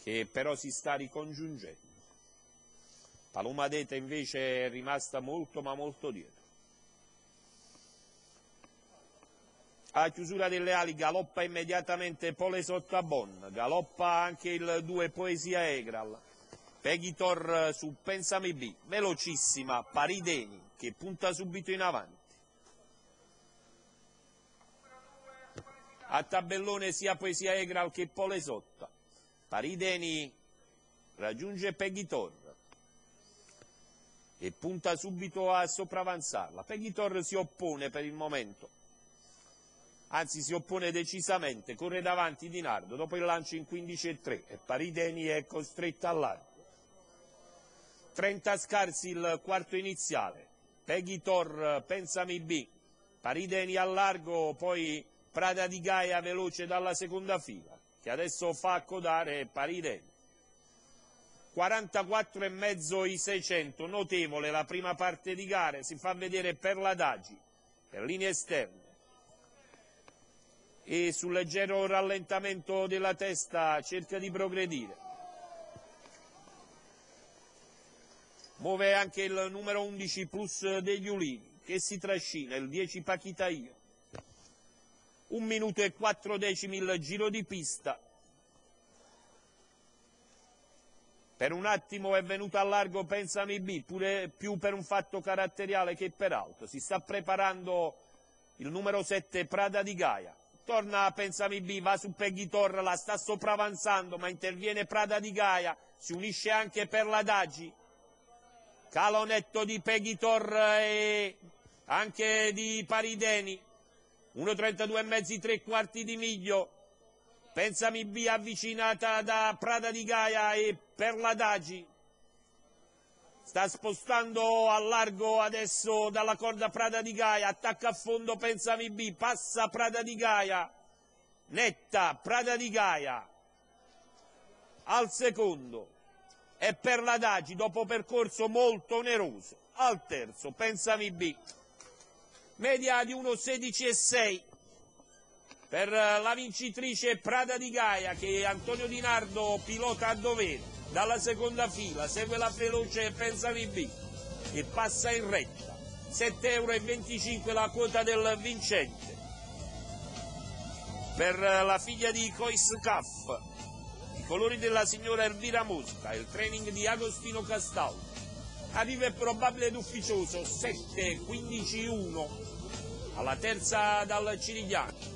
che però si sta ricongiungendo. Paloma d'Eta invece è rimasta molto ma molto dietro. Alla chiusura delle ali galoppa immediatamente Pole Sottabon, galoppa anche il 2 Poesia Egral, Peghitor su Pensami B, velocissima Parideni che punta subito in avanti. A tabellone sia Poesia Egral che Pole Sotta, Parideni raggiunge Peghitor e punta subito a sopravanzarla. Peghitor si oppone per il momento, anzi si oppone decisamente, corre davanti Di Nardo dopo il lancio in 15,3 e Parideni è costretta al largo. 30 scarsi il quarto iniziale, Peghitor Pensami B, Parideni al largo, poi Prada di Gaia veloce dalla seconda fila che adesso fa accodare Parideni. 44,5 i 600, notevole la prima parte di gara, si fa vedere per l'Adagi, per linee esterne. E sul leggero rallentamento della testa cerca di progredire. Muove anche il numero 11 Plus degli Ulini, che si trascina, il 10 Pachitaio. 1 minuto e 4 decimi il giro di pista. Per un attimo è venuto a largo Pensami B, pure più per un fatto caratteriale che per altro. Si sta preparando il numero 7 Prada di Gaia. Torna Pensami B, va su Peghitor, la sta sopravanzando, ma interviene Prada di Gaia, si unisce anche per l'Adagi. Calo netto di Peghitor e anche di Parideni. 1,32,5, 3 quarti di miglio. Pensami B avvicinata da Prada di Gaia e per l'Adagi. Sta spostando a largo adesso dalla corda Prada di Gaia, attacca a fondo Pensami B, passa Prada di Gaia, netta Prada di Gaia al secondo e per l'Adagi dopo percorso molto oneroso al terzo Pensami B. Media di 1,16,6 per la vincitrice Prada di Gaia che Antonio Di Nardo pilota a dovere. Dalla seconda fila segue la veloce Pensami B che passa in retta. 7,25 € la quota del vincente. Per la figlia di Cois Caff, i colori della signora Elvira Mosca, il training di Agostino Castaldo. Arriva è probabile ed ufficioso 7,15,1 alla terza dal Cirigliano.